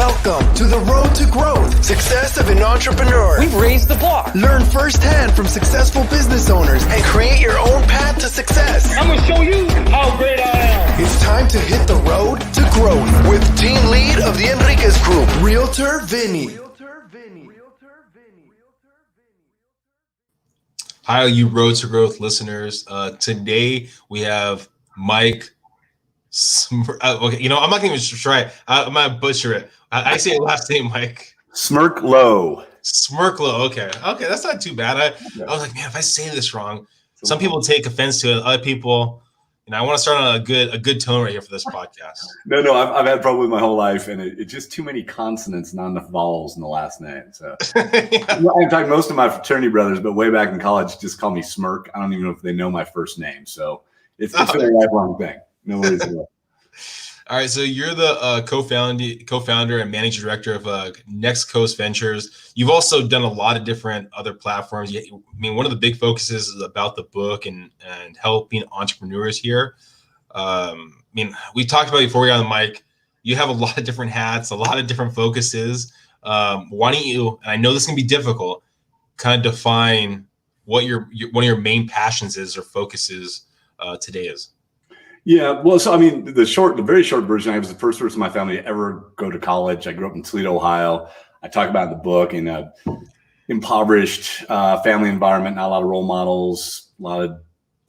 Welcome to the road to growth, success of an entrepreneur. We've raised the bar. Learn firsthand from successful business owners and create your own path to success. I'm going to show you how great I am. It's time to hit the road to growth with team lead of the Enriquez Group, Realtor Vinny. Hi, you Road to Growth listeners. Today we have Mike. Okay, you know, I'm not going to even try. I'm going to butcher it. I say last name, Mike. Smerklo. Okay, that's not too bad. I was like, man, if I say this wrong, some people take offense to it. Other people, you know, I want to start on a good tone right here for this podcast. No, I've had problems my whole life, and it's just too many consonants, not enough vowels in the last name. So, in fact, most of my fraternity brothers, but way back in college, just call me Smirk. I don't even know if they know my first name. So it's a lifelong thing. No worries at all. All right, so you're the co-founder and managing director of Next Coast Ventures. You've also done a lot of different other platforms. I mean, one of the big focuses is about the book and helping entrepreneurs here. I mean, we talked about before we got on the mic. You have a lot of different hats, a lot of different focuses. Why don't you? And I know this can be difficult. Kind of define what one of your main passions is or focuses today is. Yeah, well, so I mean, the very short version, I was the first person in my family to ever go to college. I grew up in Toledo, Ohio. I talk about in the book in a impoverished family environment, not a lot of role models, a lot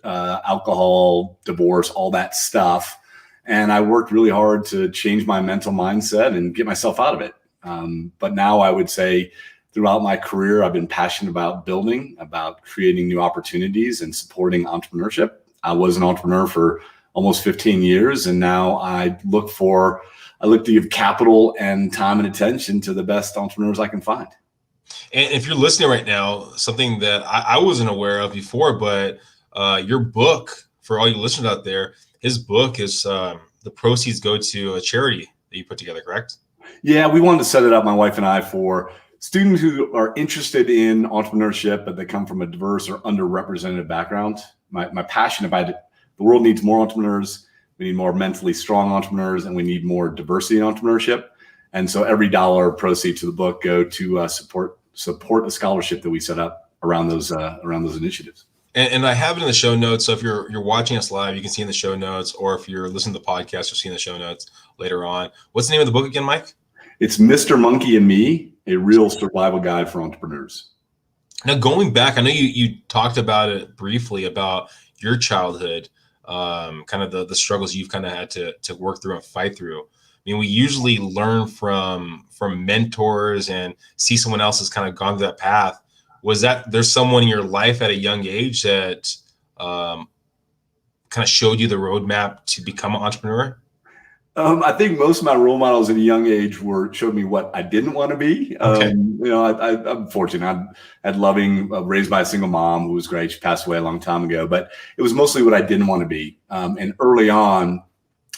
of alcohol, divorce, all that stuff. And I worked really hard to change my mental mindset and get myself out of it. But now I would say throughout my career, I've been passionate about building, about creating new opportunities and supporting entrepreneurship. I was an entrepreneur for almost 15 years. And now I look to give capital and time and attention to the best entrepreneurs I can find. And if you're listening right now, something that I wasn't aware of before, but your book, for all you listeners out there, his book is the proceeds go to a charity that you put together, correct? Yeah, we wanted to set it up, my wife and I, for students who are interested in entrepreneurship, but they come from a diverse or underrepresented background. My passion about it. The world needs more entrepreneurs. We need more mentally strong entrepreneurs, and we need more diversity in entrepreneurship. And so every dollar proceed to the book go to support a scholarship that we set up around those initiatives. And I have it in the show notes. So if you're watching us live, you can see in the show notes, or if you're listening to the podcast, you'll see in the show notes later on. What's the name of the book again, Mike? It's Mr. Monkey and Me, a real survival guide for entrepreneurs. Now, going back, I know you talked about it briefly about your childhood. Kind of the struggles you've kind of had to work through and fight through. I mean, we usually learn from mentors and see someone else has kind of gone through that path. Was that there's someone in your life at a young age that kind of showed you the roadmap to become an entrepreneur? I think most of my role models at a young age showed me what I didn't want to be. Okay. You know, I'm fortunate. I had raised by a single mom who was great. She passed away a long time ago, but it was mostly what I didn't want to be. And early on,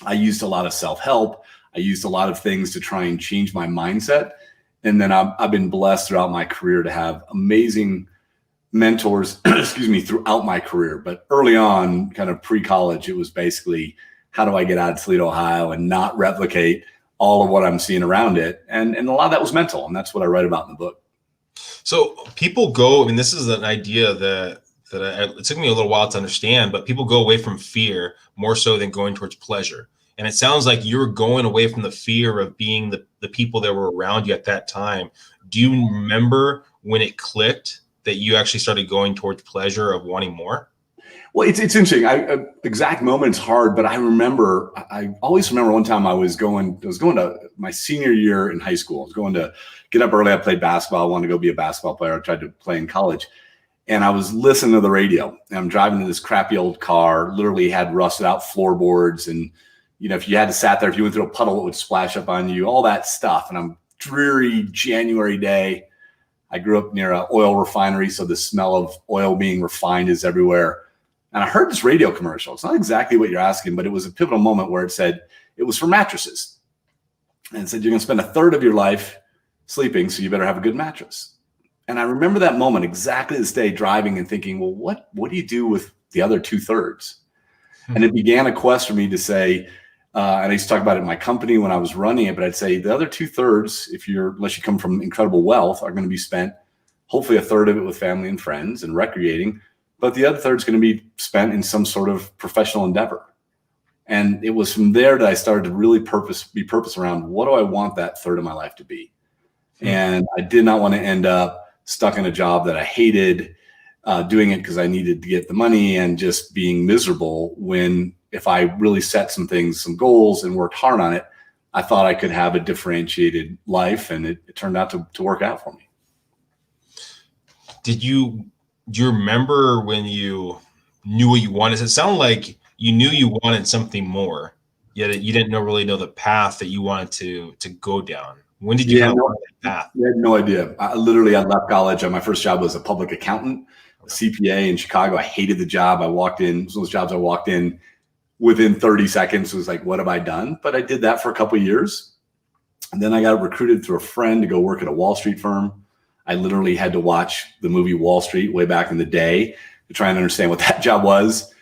I used a lot of self-help. I used a lot of things to try and change my mindset. And then I've been blessed throughout my career to have amazing mentors, throughout my career. But early on, kind of pre-college, it was basically, how do I get out of Toledo, Ohio and not replicate all of what I'm seeing around it? And a lot of that was mental. And that's what I write about in the book. So people go, I mean, this is an idea that it took me a little while to understand, but people go away from fear more so than going towards pleasure. And it sounds like you're going away from the fear of being the people that were around you at that time. Do you remember when it clicked that you actually started going towards pleasure of wanting more? Well, it's interesting. Exact moment's hard, but I always remember one time I was going to my senior year in high school. I was going to get up early. I played basketball. I wanted to go be a basketball player. I tried to play in college. And I was listening to the radio. And I'm driving in this crappy old car, literally had rusted out floorboards. And, you know, if you had to sat there, if you went through a puddle, it would splash up on you, all that stuff. And I'm dreary January day. I grew up near an oil refinery, so the smell of oil being refined is everywhere. And I heard this radio commercial. It's not exactly what you're asking, but it was a pivotal moment where it said it was for mattresses. And it said, you're going to spend a third of your life sleeping, so you better have a good mattress. And I remember that moment exactly this day, driving and thinking, well, what do you do with the other 2/3? And it began a quest for me to say, And I used to talk about it in my company when I was running it, but I'd say the other 2/3, unless you come from incredible wealth, are going to be spent, hopefully a third of it with family and friends and recreating, but the other third is going to be spent in some sort of professional endeavor. And it was from there that I started to really be purpose around, what do I want that third of my life to be? And I did not want to end up stuck in a job that I hated, doing it because I needed to get the money and just being miserable, when if I really set some goals and worked hard on it, I thought I could have a differentiated life, and it turned out to work out for me. Do you remember when you knew what you wanted? It sounded like you knew you wanted something more, yet you didn't really know the path that you wanted to go down. When did you find that path? I had no idea. I left college. My first job was a public accountant, a CPA in Chicago. I hated the job. It was one of those jobs I walked in within 30 seconds. It was like, what have I done? But I did that for a couple of years. And then I got recruited through a friend to go work at a Wall Street firm. I literally had to watch the movie Wall Street way back in the day to try and understand what that job was.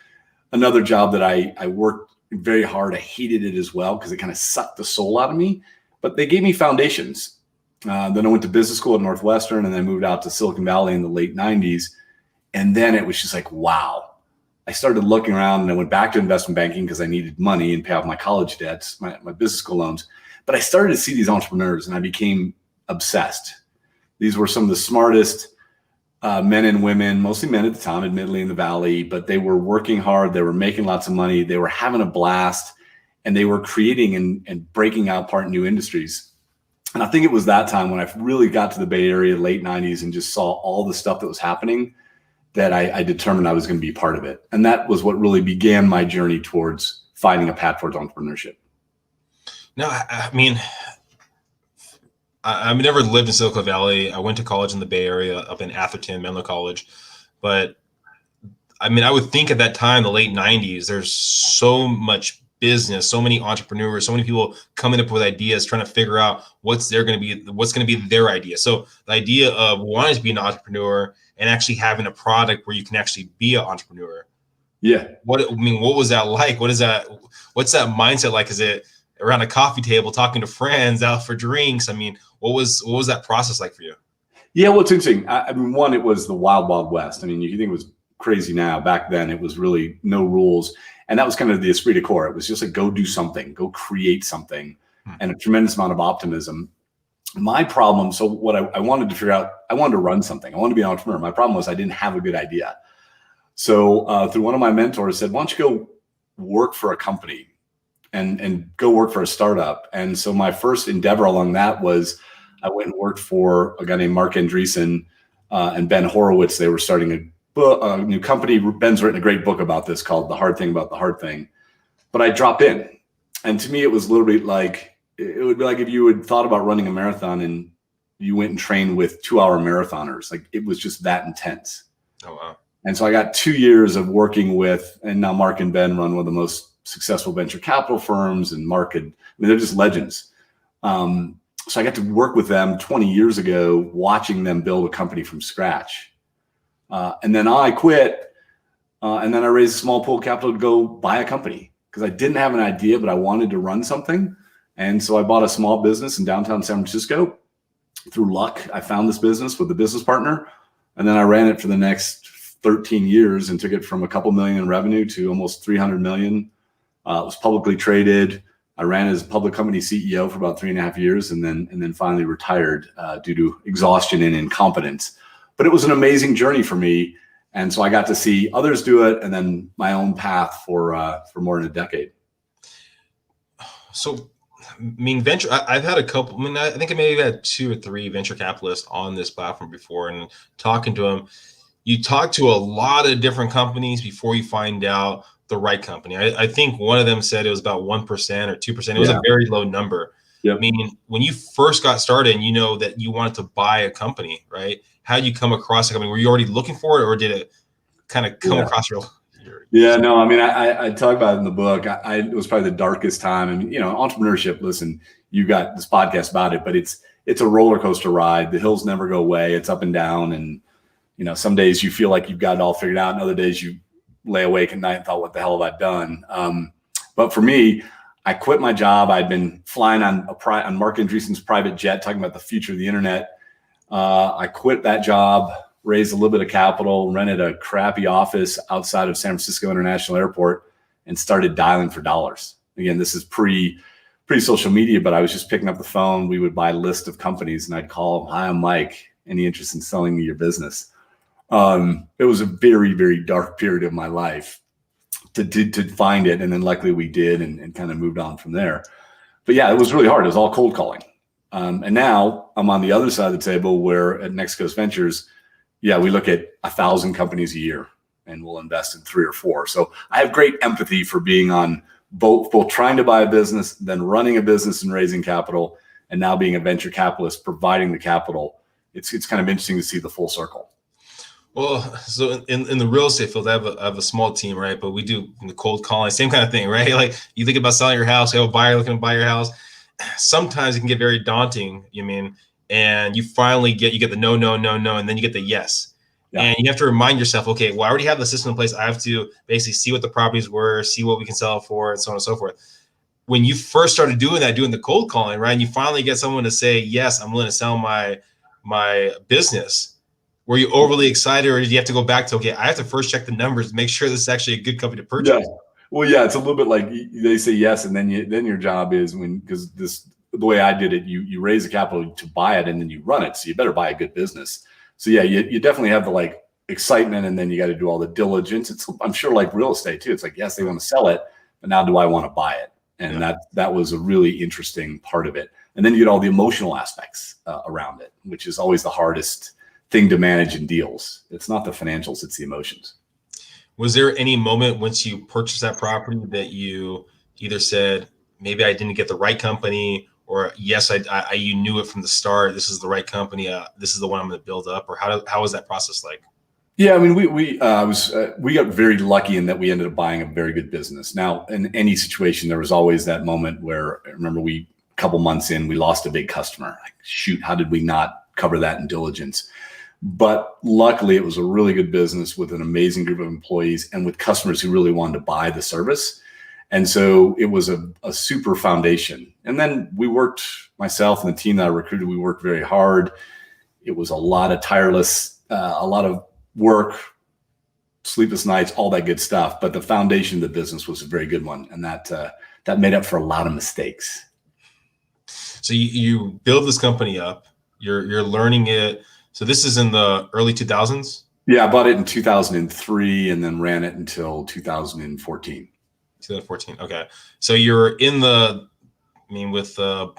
Another job that I worked very hard. I hated it as well because it kind of sucked the soul out of me. But they gave me foundations. Then I went to business school at Northwestern, and then moved out to Silicon Valley in the late 90s. And then it was just like, wow. I started looking around, and I went back to investment banking because I needed money and pay off my college debts, my business school loans. But I started to see these entrepreneurs, and I became obsessed. These were some of the smartest men and women, mostly men at the time, admittedly in the Valley, but they were working hard. They were making lots of money. They were having a blast. And they were creating and breaking out new industries. And I think it was that time when I really got to the Bay Area, late 90s, and just saw all the stuff that was happening, that I determined I was going to be part of it. And that was what really began my journey towards finding a path towards entrepreneurship. No, I mean, I've never lived in Silicon Valley. I went to college in the Bay Area, up in Atherton, Menlo College. But I mean, I would think at that time, the late 90s, there's so much business, so many entrepreneurs, so many people coming up with ideas, trying to figure out what's going to be their idea. So the idea of wanting to be an entrepreneur and actually having a product where you can actually be an entrepreneur. Yeah. What was that like? What's that mindset like? Is it around a coffee table talking to friends, out for drinks? I mean, what was that process like for you? Yeah, well, it's interesting. I mean, one, it was the wild, wild west. I mean, you think it was crazy now. Back then, it was really no rules. And that was kind of the esprit de corps. It was just like, go do something, go create something, and a tremendous amount of optimism. My problem, so what I wanted to figure out, I wanted to run something. I wanted to be an entrepreneur. My problem was I didn't have a good idea. So through one of my mentors said, why don't you go work for a company and go work for a startup? And so my first endeavor along that was I went and worked for a guy named Mark Andreessen and Ben Horowitz. They were starting a new company. Ben's written a great book about this called The Hard Thing About the Hard Thing. But I dropped in. And to me, it was literally like, it would be like if you had thought about running a marathon and you went and trained with 2-hour marathoners. Like, it was just that intense. Oh, wow. And so I got 2 years of working with, and now Mark and Ben run one of the most successful venture capital firms, and they're just legends. So I got to work with them 20 years ago, watching them build a company from scratch. And then I quit, and then I raised a small pool of capital to go buy a company because I didn't have an idea, but I wanted to run something. And so I bought a small business in downtown San Francisco. Through luck, I found this business with a business partner, and then I ran it for the next 13 years and took it from a couple million in revenue to almost 300 million. It was publicly traded. I ran as a public company CEO for about 3.5 years, and then finally retired due to exhaustion and incompetence. But it was an amazing journey for me. And so I got to see others do it, and then my own path for more than a decade. So, I mean, I've had a couple, I mean, I think I maybe had 2 or 3 venture capitalists on this platform before, and talking to them, you talk to a lot of different companies before you find out the right company. I think one of them said it was about 1% or 2%. It was a very low number. Yep. I mean, when you first got started and you know that you wanted to buy a company, right? How did you come across a company? Were you already looking for it, or did it kind of come across your? Yeah, no, I mean, I talk about it in the book. It was probably the darkest time. I mean, entrepreneurship, listen, you got this podcast about it, but it's a roller coaster ride. The hills never go away. It's up and down. And, some days you feel like you've got it all figured out, and other days you lay awake at night and thought, what the hell have I done? But for me, I quit my job. I'd been flying on Mark Andreessen's private jet, talking about the future of the internet. I quit that job, raised a little bit of capital, rented a crappy office outside of San Francisco International Airport, and started dialing for dollars. Again, this is pre-social media, but I was just picking up the phone. We would buy a list of companies, and I'd call them, "Hi, I'm Mike. Any interest in selling me your business?" It was a very, very dark period of my life to find it. And then luckily we did, and kind of moved on from there. But yeah, it was really hard. It was all cold calling. And now I'm on the other side of the table, where at Next Coast Ventures, we look at 1,000 companies a year, and we'll invest in 3 or 4. So I have great empathy for being on both trying to buy a business, then running a business and raising capital, and now being a venture capitalist, providing the capital. It's kind of interesting to see the full circle. Well, so in the real estate field, I have a small team, right? But we do the cold calling, same kind of thing, right? Like you think about selling your house, you have a buyer looking to buy your house. Sometimes it can get very daunting, and you finally get the no, and then you get the yes. Yeah. And you have to remind yourself, okay, well, I already have the system in place. I have to basically see what the properties were, see what we can sell it for, and so on and so forth. When you first started doing the cold calling, right, and you finally get someone to say, yes, I'm willing to sell my business, were you overly excited, or did you have to go back to, okay, I have to first check the numbers to make sure this is actually a good company to purchase? Yeah. Well, yeah, it's a little bit like they say yes, and then your job is, because the way I did it, you raise the capital to buy it, and then you run it. So you better buy a good business. So yeah, you definitely have the excitement, and then you got to do all the diligence. I'm sure like real estate too. It's like, yes, they want to sell it, but now do I want to buy it? And that was a really interesting part of it. And then you get all the emotional aspects around it, which is always the hardest thing to manage in deals. It's not the financials, it's the emotions. Was there any moment once you purchased that property that you either said, maybe I didn't get the right company, or yes, you knew it from the start, this is the right company, this is the one I'm going to build up? Or how was that process like? Yeah, I mean, we got very lucky in that we ended up buying a very good business. Now, in any situation, there was always that moment where, I remember a couple months in, we lost a big customer. Like, shoot, how did we not cover that in diligence? But luckily, it was a really good business with an amazing group of employees and with customers who really wanted to buy the service. And so it was a super foundation. And then we worked, myself and the team that I recruited, we worked very hard. It was a lot of tireless, a lot of work, sleepless nights, all that good stuff. But the foundation of the business was a very good one. And that made up for a lot of mistakes. So you build this company up, you're learning it. So this is in the early 2000s? Yeah, I bought it in 2003 and then ran it until 2014. 2014. Okay. So you're in with the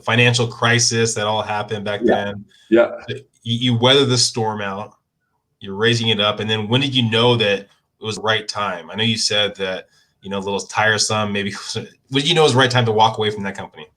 financial crisis that all happened back then. Yeah. You weather the storm out, you're raising it up. And then when did you know that it was the right time? I know you said that, a little tiresome, maybe. When did you know it was the right time to walk away from that company?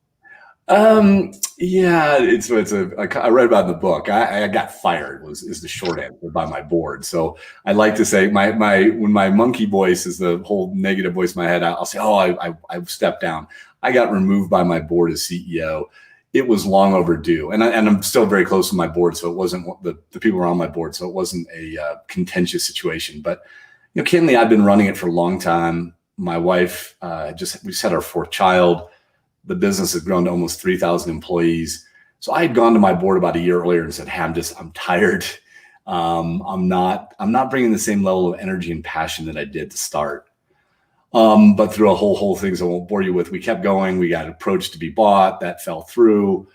Yeah, I read about it in the book. I got fired is the short answer by my board. So I like to say when my monkey voice is the whole negative voice in my head, I'll say, I stepped down. I got removed by my board as CEO. It was long overdue. And I'm still very close to my board. So it wasn't the people were on my board. So it wasn't a contentious situation, but candidly, I've been running it for a long time. My wife, we just had our 4th child. The business has grown to almost 3,000 employees. So I had gone to my board about a year earlier and said, "Hey, I'm tired. I'm not bringing the same level of energy and passion that I did to start." But through a whole things I won't bore you with, we kept going. We got approached to be bought. That fell through.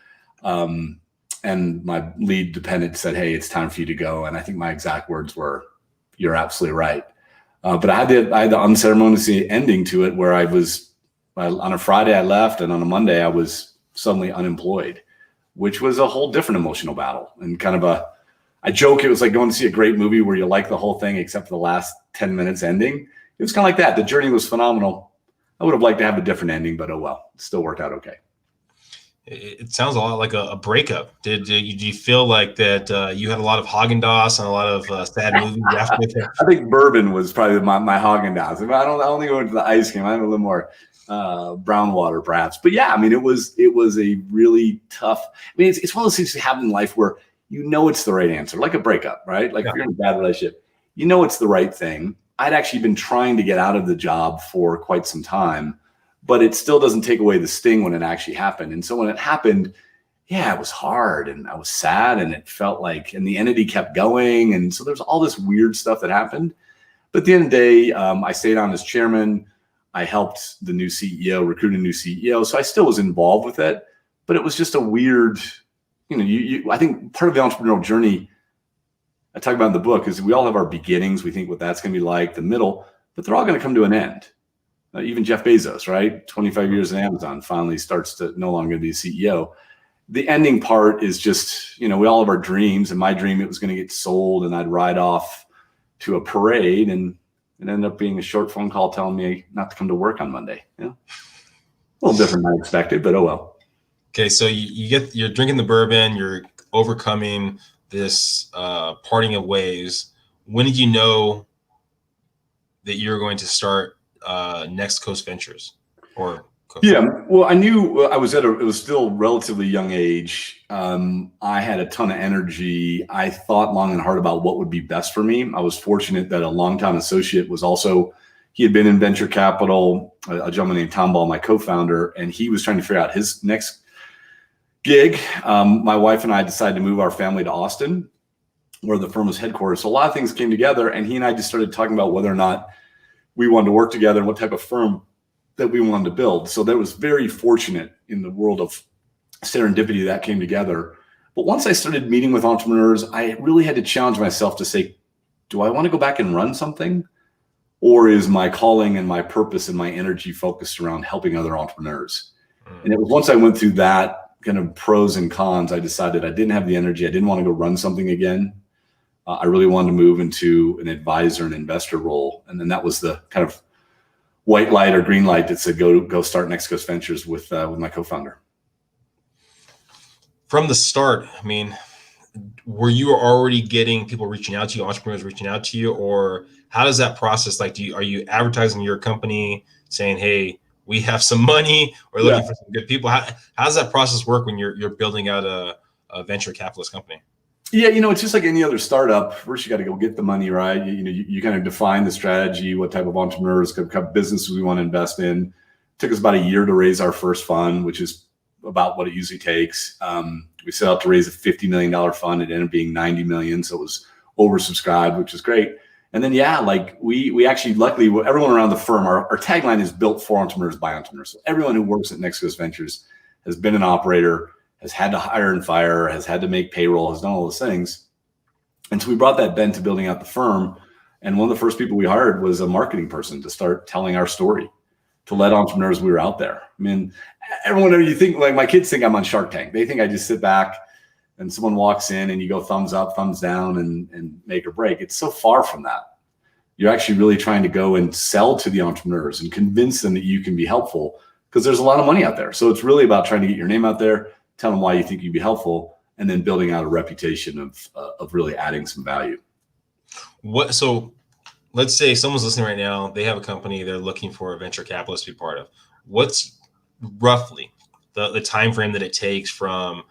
And my lead dependent said, "Hey, it's time for you to go." And I think my exact words were, "You're absolutely right." But I had the unceremonious ending to it, where on a Friday I left, and on a Monday I was suddenly unemployed, which was a whole different emotional battle. And I joke, it was like going to see a great movie where you like the whole thing except for the last 10 minutes ending. It was kind of like that. The journey was phenomenal. I would have liked to have a different ending, but oh well, it still worked out okay. It sounds a lot like a breakup. Did you feel like that you had a lot of Haagen-Dazs and a lot of sad movies after that? I think bourbon was probably my Haagen-Dazs. I only go into the ice cream. I have a little more brown water perhaps. But yeah, I mean, it was a really tough, it's one of those things that happen in life where it's the right answer, like a breakup, right? Like if you're in a bad relationship, it's the right thing. I'd actually been trying to get out of the job for quite some time. but it still doesn't take away the sting when it actually happened. And so when it happened, yeah, it was hard and I was sad and it felt like, and the entity kept going. And so there's all this weird stuff that happened. But at the end of the day, I stayed on as chairman. I helped the new CEO, recruit a new CEO. So I still was involved with it, but it was just a weird, I think part of the entrepreneurial journey I talk about in the book is we all have our beginnings. We think what that's going to be like, the middle, but they're all going to come to an end. Even Jeff Bezos, right? 25 years in Amazon, finally starts to no longer be a CEO. The ending part is just, we all have our dreams. And my dream, it was going to get sold and I'd ride off to a parade, and it ended up being a short phone call telling me not to come to work on Monday. A little different than I expected, but oh well. Okay, so you're drinking the bourbon, you're overcoming this parting of ways. When did you know that you're going to start Next Coast Ventures? Well, I knew I was it was still relatively young age. I had a ton of energy. I thought long and hard about what would be best for me. I was fortunate that a longtime associate he had been in venture capital, a gentleman named Tom Ball, my co-founder, and he was trying to figure out his next gig. My wife and I decided to move our family to Austin, where the firm was headquartered. So a lot of things came together, and he and I just started talking about whether or not we wanted to work together and what type of firm that we wanted to build. So that was very fortunate in the world of serendipity that came together. But once I started meeting with entrepreneurs, I really had to challenge myself to say, do I want to go back and run something? Or is my calling and my purpose and my energy focused around helping other entrepreneurs? And it was once I went through that kind of pros and cons, I decided I didn't have the energy. I didn't want to go run something again. I really wanted to move into an advisor and investor role. And then that was the kind of white light or green light that said, go start Next Coast Ventures with my co-founder. From the start, were you already getting people reaching out to you, entrepreneurs reaching out to you, or how does that process like? Are you advertising your company saying, hey, we have some money, or looking for some good people? How does that process work when you're building out a venture capitalist company? Yeah, it's just like any other startup. First, you got to go get the money, right? You kind of define the strategy, what type of entrepreneurs, what type of businesses we want to invest in. It took us about a year to raise our first fund, which is about what it usually takes. We set out to raise a $50 million fund. It ended up being 90 million. So it was oversubscribed, which is great. And then, we actually, luckily, everyone around the firm, our tagline is built for entrepreneurs by entrepreneurs. So everyone who works at Next Coast Ventures has been an operator, has had to hire and fire, has had to make payroll, has done all those things. And so we brought that bent to building out the firm. And one of the first people we hired was a marketing person to start telling our story, to let entrepreneurs we were out there. Everyone, you think, like my kids think I'm on Shark Tank. They think I just sit back and someone walks in and you go thumbs up, thumbs down and make or break. It's so far from that. You're actually really trying to go and sell to the entrepreneurs and convince them that you can be helpful, because there's a lot of money out there. So it's really about trying to get your name out there, tell them why you think you'd be helpful, and then building out a reputation of really adding some value. So let's say someone's listening right now, they have a company, they're looking for a venture capitalist to be part of. What's roughly the time frame that it takes from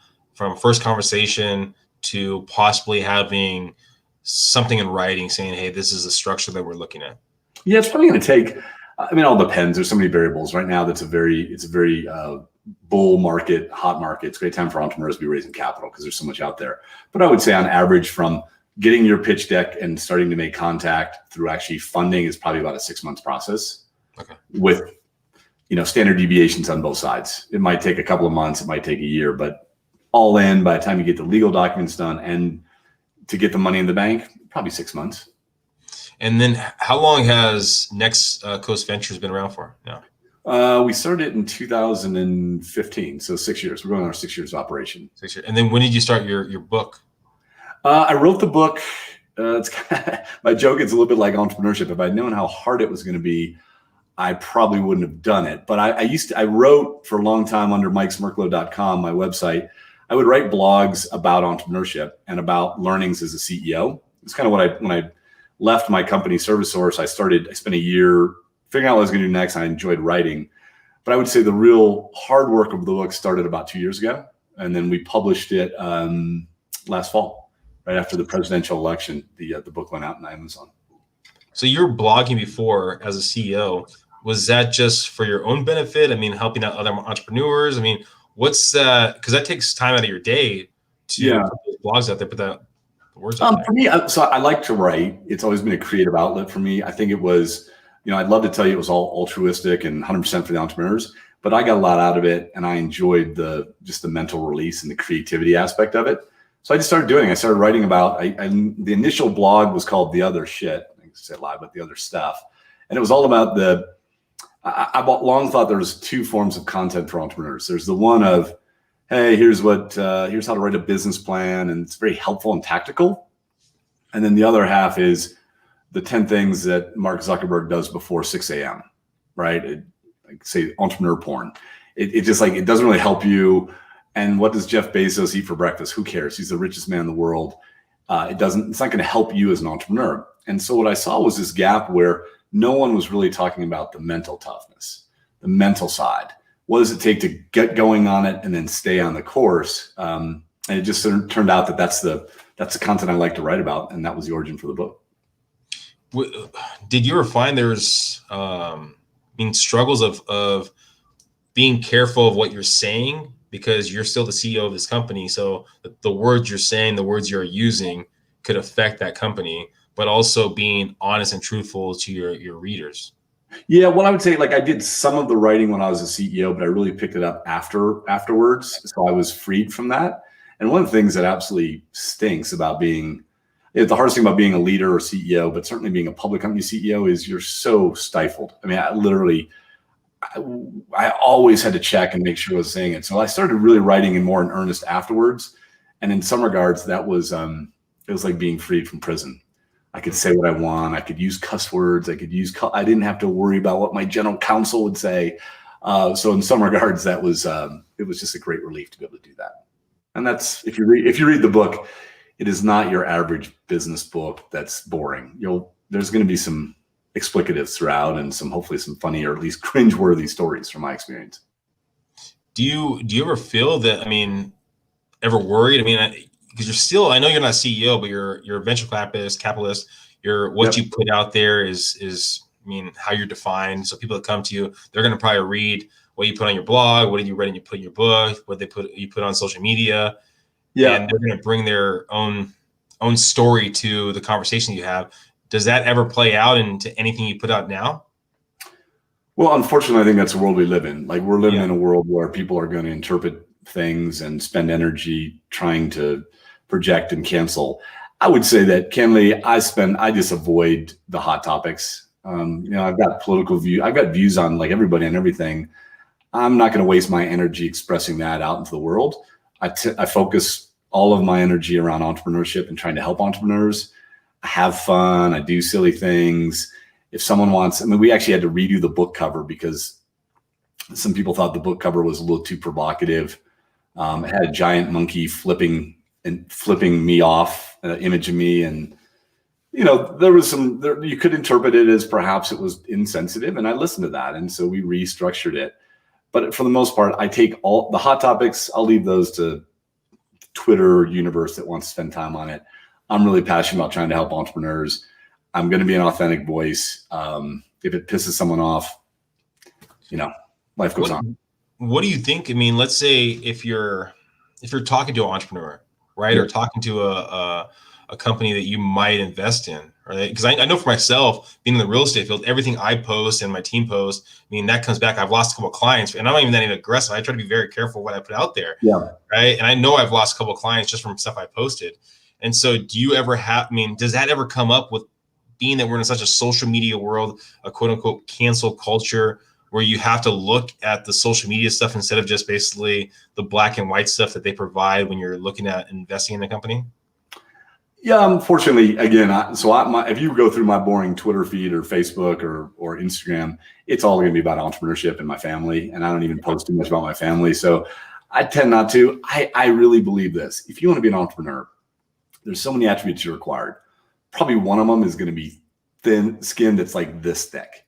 first conversation to possibly having something in writing saying, hey, this is the structure that we're looking at? Yeah, it's probably going to take, it all depends. There's so many variables right now. It's a very bull market, hot market. It's a great time for entrepreneurs to be raising capital because there's so much out there. But I would say on average, from getting your pitch deck and starting to make contact through actually funding is probably about a 6 months process. Okay. With standard deviations on both sides. It might take a couple of months, it might take a year, but all in, by the time you get the legal documents done and to get the money in the bank, probably 6 months. And then how long has Next Coast Ventures been around for now? We started in 2015, so 6 years. We're going on our 6 years of operation. 6 years. And then when did you start your book? I wrote the book. It's my joke is a little bit like entrepreneurship. If I'd known how hard it was going to be, I probably wouldn't have done it. But I wrote for a long time under MikeSmerklo.com, my website. I would write blogs about entrepreneurship and about learnings as a CEO. It's kind of when I left my company, ServiceSource, I spent a year figuring out what I was going to do next. I enjoyed writing. But I would say the real hard work of the book started about 2 years ago. And then we published it last fall, right after the presidential election. The book went out on Amazon. So you were blogging before as a CEO. was that just for your own benefit? I mean, helping out other entrepreneurs. I mean, what's because that takes time out of your day to put those blogs out there, put the words out there. For me, so I like to write. It's always been a creative outlet for me. I think it was, I'd love to tell you it was all altruistic and 100% for the entrepreneurs, but I got a lot out of it, and I enjoyed just the mental release and the creativity aspect of it. So I just started doing it. I started writing about, the initial blog was called The Other Shit. I said a lot, but the other stuff. And it was all about I've long thought there was two forms of content for entrepreneurs. There's the one of, hey, here's how to write a business plan, and it's very helpful and tactical. And then the other half is the 10 things that Mark Zuckerberg does before 6 a.m., right? Like say entrepreneur porn. It just like, it doesn't really help you. And what does Jeff Bezos eat for breakfast? Who cares? He's the richest man in the world. It's not going to help you as an entrepreneur. And so what I saw was this gap where no one was really talking about the mental toughness, the mental side. What does it take to get going on it and then stay on the course? And it just turned out that that's the content I like to write about. And that was the origin for the book. Did you ever find there's struggles of being careful of what you're saying, because you're still the CEO of this company? So the words you're saying, the words you're using could affect that company, but also being honest and truthful to your readers. Yeah, well, I would say like I did some of the writing when I was a CEO, but I really picked it up afterwards. So I was freed from that. And one of the things that absolutely stinks about the hardest thing about being a leader or CEO, but certainly being a public company CEO, is you're so stifled. I mean, I always had to check and make sure I was saying it. So I started really writing in more in earnest afterwards. And in some regards, that was, it was like being freed from prison. I could say what I want. I could use cuss words. I didn't have to worry about what my general counsel would say. So in some regards, it was just a great relief to be able to do that. And that's, if you read the book, it is not your average business book that's boring. There's going to be some explicatives throughout, and hopefully some funny or at least cringeworthy stories from my experience. Do you ever feel that, ever worried? Because you're still, I know you're not a CEO, but you're a venture capitalist. What you put out there is how you're defined. So people that come to you, they're going to probably read what you put on your blog, what did you write and you put in your book, what you put on social media. Yeah. And they're going to bring their own story to the conversation you have. Does that ever play out into anything you put out now? Well, unfortunately, I think that's the world we live in. Like, we're living in a world where people are going to interpret things and spend energy trying to project and cancel. I would say that, candidly, I just avoid the hot topics. I've got political view. I've got views on like everybody and everything. I'm not going to waste my energy expressing that out into the world. I focus all of my energy around entrepreneurship and trying to help entrepreneurs. I have fun. I do silly things. If someone wants, we actually had to redo the book cover because some people thought the book cover was a little too provocative. It had a giant monkey flipping me off, an image of me. And, there was you could interpret it as perhaps it was insensitive, and I listened to that. And so we restructured it. But for the most part, I take all the hot topics. I'll leave those to Twitter universe that wants to spend time on it. I'm really passionate about trying to help entrepreneurs. I'm going to be an authentic voice. If it pisses someone off, life goes on. What do you think? Let's say if you're talking to an entrepreneur, right, or talking to a company that you might invest in, right? Because I know for myself, being in the real estate field, everything I post and my team posts, that comes back. I've lost a couple of clients, and I'm not even that aggressive. I try to be very careful what I put out there. Yeah. Right. And I know I've lost a couple of clients just from stuff I posted. And so do you ever does that ever come up with being that we're in such a social media world, a quote unquote cancel culture, where you have to look at the social media stuff instead of just basically the black and white stuff that they provide when you're looking at investing in a company? Yeah, unfortunately, again, if you go through my boring Twitter feed or Facebook or Instagram, it's all going to be about entrepreneurship and my family. And I don't even post too much about my family. So I tend not to. I really believe this. If you want to be an entrepreneur, there's so many attributes you're required. Probably one of them is going to be thin skin that's like this thick.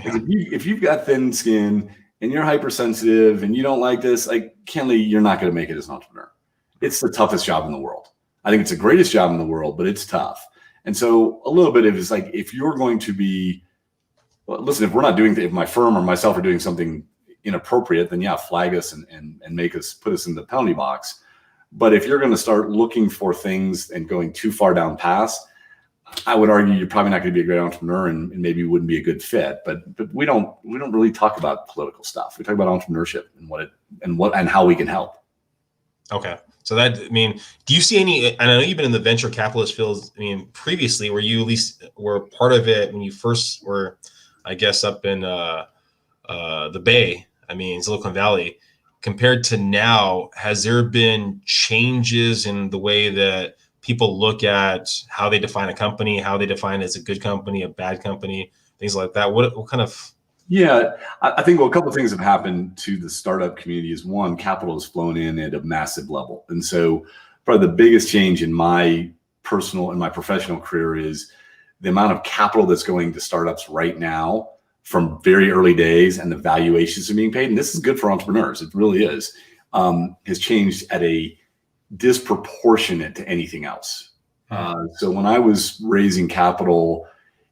Yeah. If you've got thin skin and you're hypersensitive and you don't like this, like, Kenley, you're not going to make it as an entrepreneur. It's the toughest job in the world. I think it's the greatest job in the world, but it's tough. And so a little bit of it's like, if you're going to be well, listen, if we're not doing, if my firm or myself are doing something inappropriate, then yeah, flag us and make us, put us in the penalty box. But if you're going to start looking for things and going too far down paths, I would argue you're probably not going to be a great entrepreneur, and maybe you wouldn't be a good fit. But we don't really talk about political stuff. We talk about entrepreneurship and how we can help. Okay. So that, I mean, do you see any, and I know you've been in the venture capitalist fields, I mean, previously, where you at least were part of it when you first were, I guess, up in the Bay, I mean, Silicon Valley, compared to now, has there been changes in the way that people look at how they define a company, how they define as a good company, a bad company, things like that? What kind of... Yeah, I think a couple of things have happened to the startup community. Is one, capital has flown in at a massive level. And so probably the biggest change in my personal and my professional career is the amount of capital that's going to startups right now from very early days, and the valuations are being paid. And this is good for entrepreneurs. It really is. Has changed at a disproportionate to anything else. So when I was raising capital,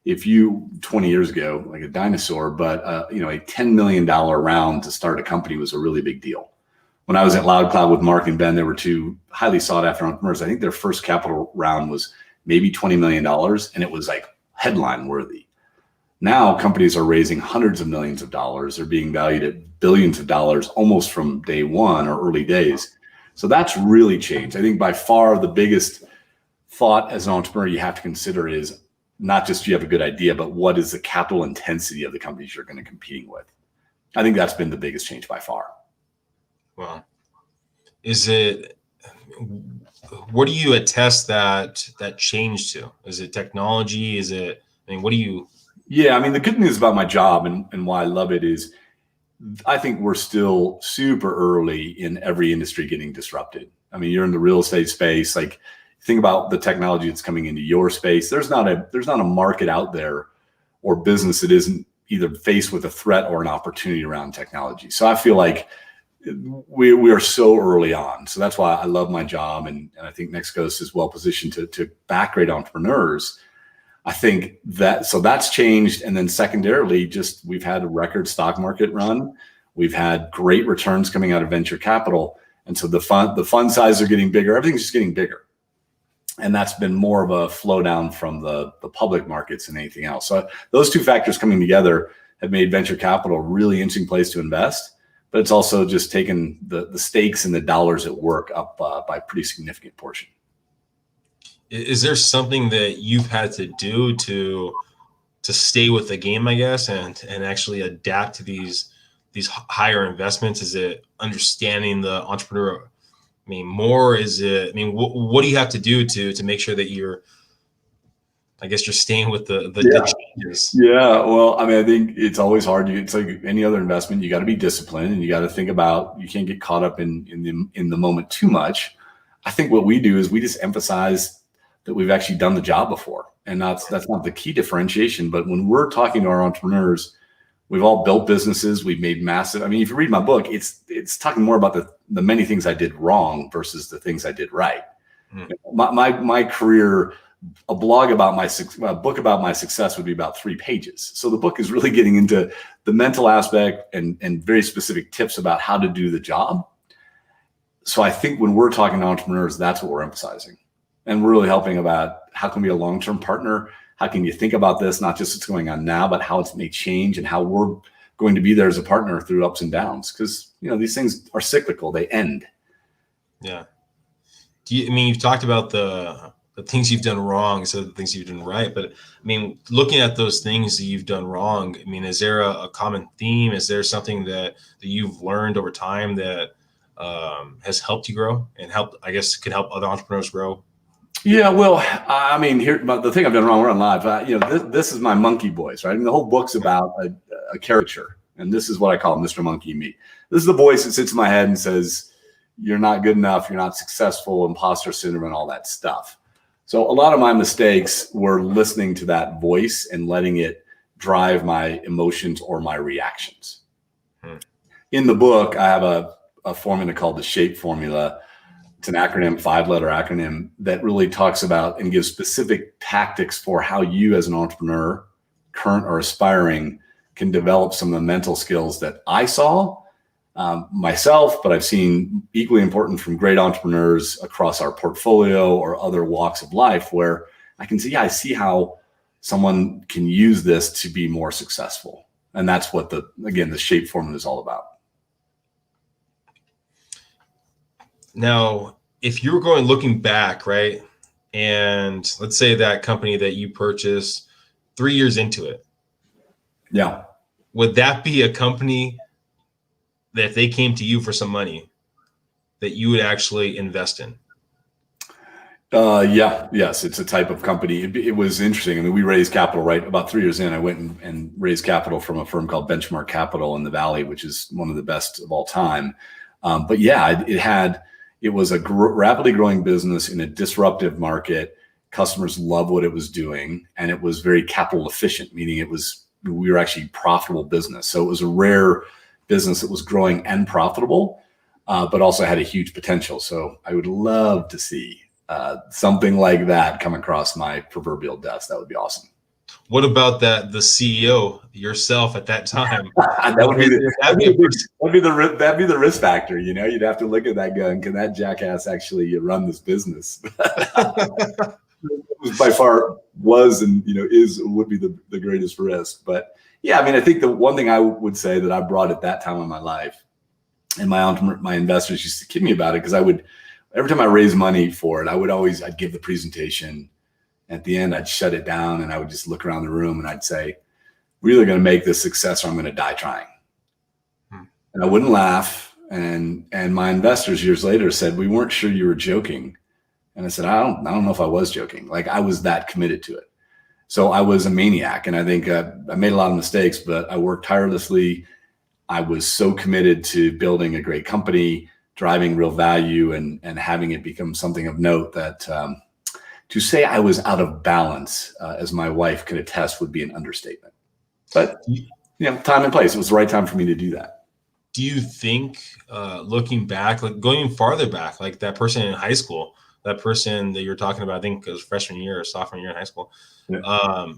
20 years ago, like a dinosaur, but a $10 million round to start a company was a really big deal. When I was at LoudCloud with Mark and Ben, there were two highly sought after entrepreneurs. I think their first capital round was maybe $20 million, and it was like headline worthy. Now companies are raising hundreds of millions of dollars. They're being valued at billions of dollars almost from day one or early days. So that's really changed. I think by far the biggest thought as an entrepreneur you have to consider is not just do you have a good idea, but what is the capital intensity of the companies you're going to competing with? I think that's been the biggest change by far. Well, what do you attest that change to? Is it technology? What do you... Yeah, I mean, the good news about my job and why I love it is I think we're still super early in every industry getting disrupted. I mean, you're in the real estate space, like think about the technology that's coming into your space. There's not a market out there or business that isn't either faced with a threat or an opportunity around technology. So I feel like we are so early on. So that's why I love my job. And I think Next Coast is well positioned to back great entrepreneurs. I think that's changed. And then secondarily, just we've had a record stock market run. We've had great returns coming out of venture capital. And so the fund size are getting bigger. Everything's just getting bigger. And that's been more of a flow down from the public markets than anything else. So those two factors coming together have made venture capital a really interesting place to invest. But it's also just taken the stakes and the dollars at work up by a pretty significant portion. Is there something that you've had to do to stay with the game, I guess, and actually adapt to these higher investments? Is it understanding the entrepreneur? I mean, more is it? I mean, what do you have to do to make sure that you're staying with the changes? Yeah, well, I mean, I think it's always hard. It's like any other investment. You got to be disciplined, and you got to think about. You can't get caught up in the moment too much. I think what we do is we just emphasize that we've actually done the job before. And that's not the key differentiation. But when we're talking to our entrepreneurs, we've all built businesses. We've made massive. I mean, if you read my book, it's talking more about the many things I did wrong versus the things I did right. My career, a book about my success would be about 3 pages. So the book is really getting into the mental aspect and very specific tips about how to do the job. So I think when we're talking to entrepreneurs, that's what we're emphasizing. And we're really helping about how can we be a long-term partner? How can you think about this, not just what's going on now, but how it may change and how we're going to be there as a partner through ups and downs? Because, these things are cyclical. They end. Yeah. You've talked about the things you've done wrong, so the things you've done right. But, I mean, looking at those things that you've done wrong, I mean, is there a common theme? Is there something that you've learned over time that has helped you grow and could help other entrepreneurs grow? Yeah, well, I mean, but the thing I've done wrong, we're on live. This is my monkey voice, right? I mean, the whole book's about a caricature, and this is what I call Mr. Monkey Me. This is the voice that sits in my head and says, "You're not good enough. You're not successful. Imposter syndrome, and all that stuff." So a lot of my mistakes were listening to that voice and letting it drive my emotions or my reactions. In the book, I have a formula called the SHAPE formula. It's an acronym, 5-letter acronym that really talks about and gives specific tactics for how you as an entrepreneur, current or aspiring, can develop some of the mental skills that I saw myself, but I've seen equally important from great entrepreneurs across our portfolio or other walks of life, where I can see, I see how someone can use this to be more successful. And that's what the shape formula is all about. Now, if you were looking back, right, and let's say that company that you purchased 3 years into it, yeah, would that be a company that if they came to you for some money that you would actually invest in? Yes, it's a type of company. It was interesting. I mean, we raised capital right about 3 years in. I went and raised capital from a firm called Benchmark Capital in the Valley, which is one of the best of all time. But yeah, it was a rapidly growing business in a disruptive market. Customers loved what it was doing, and it was very capital efficient, meaning we were actually profitable business. So it was a rare business that was growing and profitable, but also had a huge potential. So I would love to see something like that come across my proverbial desk. That would be awesome. What about the CEO yourself at that time? That'd be the risk factor. You know, you'd have to look at that gun. Can that jackass actually run this business? By far was and would be the greatest risk. But yeah, I mean, I think the one thing I would say that I brought at that time in my life, and my investors used to kid me about it, because every time I raised money for it, I'd give the presentation. At the end, I'd shut it down and I would just look around the room and I'd say, we're either going to make this success or I'm going to die trying. And I wouldn't laugh. And my investors years later said, we weren't sure you were joking. And I said, I don't know if I was joking. Like, I was that committed to it. So I was a maniac. And I think I made a lot of mistakes, but I worked tirelessly. I was so committed to building a great company, driving real value, and having it become something of note that to say I was out of balance, as my wife could attest, would be an understatement. But time and place. It was the right time for me to do that. Do you think, looking back, like going farther back, like that person in high school, that person that you're talking about, I think it was freshman year or sophomore year in high school. Yeah.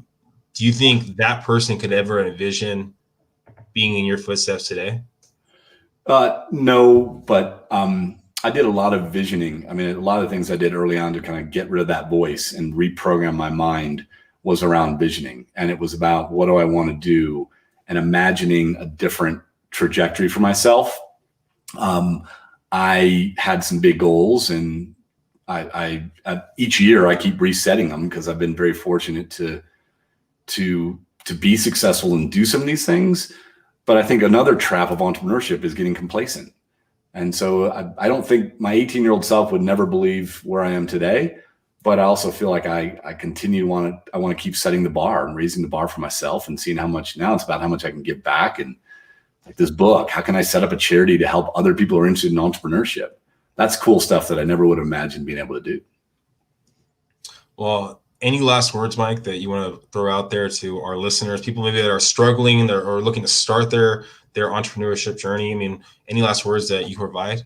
Do you think that person could ever envision being in your footsteps today? No, but I did a lot of visioning. I mean, a lot of things I did early on to kind of get rid of that voice and reprogram my mind was around visioning. And it was about, what do I want to do, and imagining a different trajectory for myself. I had some big goals, and I each year I keep resetting them, because I've been very fortunate to be successful and do some of these things. But I think another trap of entrepreneurship is getting complacent. And so I don't think my 18-year-old self would never believe where I am today, but I also feel like I want to keep setting the bar and raising the bar for myself, and seeing how much, now it's about how much I can give back. And like this book, how can I set up a charity to help other people who are interested in entrepreneurship? That's cool stuff that I never would have imagined being able to do. Well, any last words, Mike, that you want to throw out there to our listeners, people maybe that are struggling or looking to start their entrepreneurship journey? I mean, any last words that you provide?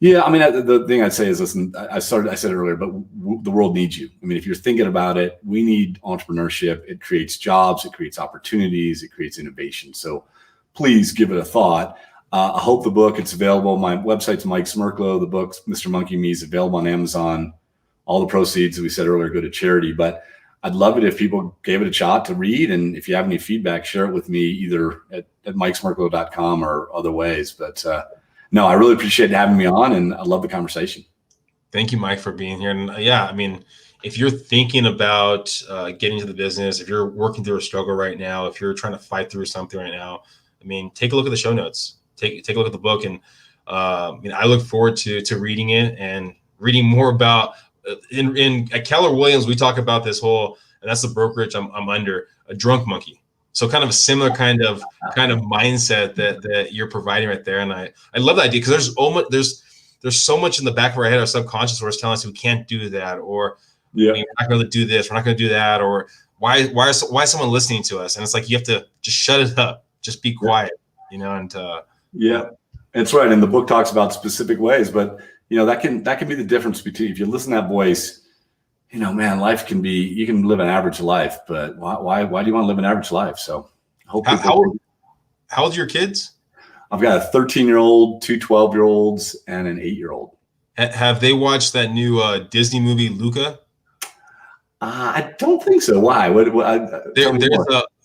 Yeah, I mean, the thing I'd say is, listen, I said it earlier, but the world needs you. I mean, if you're thinking about it, we need entrepreneurship. It creates jobs, it creates opportunities, it creates innovation. So please give it a thought. I hope the book, it's available. My website's Mike Smerklo. The book, Mr. Monkey Me, is available on Amazon. All the proceeds, as we said earlier, go to charity. But I'd love it if people gave it a shot to read. And if you have any feedback, share it with me either at mikesmerklo.com or other ways. But no, I really appreciate having me on, and I love the conversation. Thank you, Mike, for being here. And yeah, I mean, if you're thinking about getting into the business, if you're working through a struggle right now, if you're trying to fight through something right now, I mean, take a look at the show notes. Take a look at the book, and I look forward to reading it and reading more about. At Keller Williams, we talk about this whole, and that's the brokerage I'm under, a drunk monkey. So kind of a similar kind of mindset that you're providing right there. And I love that idea, because there's so much in the back of our head, our subconscious, where it's telling us we can't do that, or we're not going to do this, we're not going to do that, or why is someone listening to us? And it's like, you have to just shut it up, just be quiet, and yeah, that's right. And the book talks about specific ways, but that can be the difference between, if you listen to that voice, man, life can be, you can live an average life, but why do you want to live an average life? So How old are your kids? I've got a 13-year-old, two 12-year-olds, and an 8-year-old. Have they watched that new Disney movie, Luca? I don't think so. Why?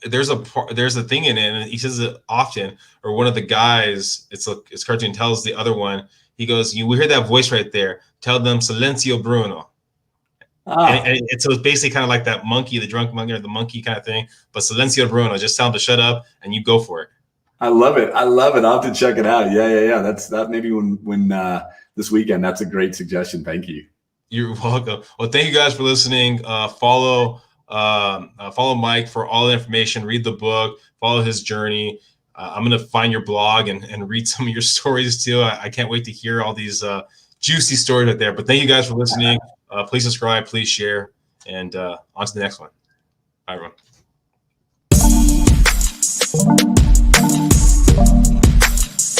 There's a thing in it, and he says it often. Or one of the guys, it's cartoon, tells the other one. He goes, "We hear that voice right there. Tell them Silencio Bruno." And so it's basically kind of like that monkey, the drunk monkey, or the monkey kind of thing. But Silencio Bruno, just tell them to shut up, and you go for it. I love it. I'll have to check it out. Yeah. That maybe when this weekend. That's a great suggestion. Thank you. You're welcome. Well, thank you guys for listening. Follow Mike for all the information. Read the book. Follow his journey. I'm going to find your blog and read some of your stories too. I can't wait to hear all these juicy stories out there. But thank you guys for listening. Please subscribe. Please share. And on to the next one. Bye, everyone.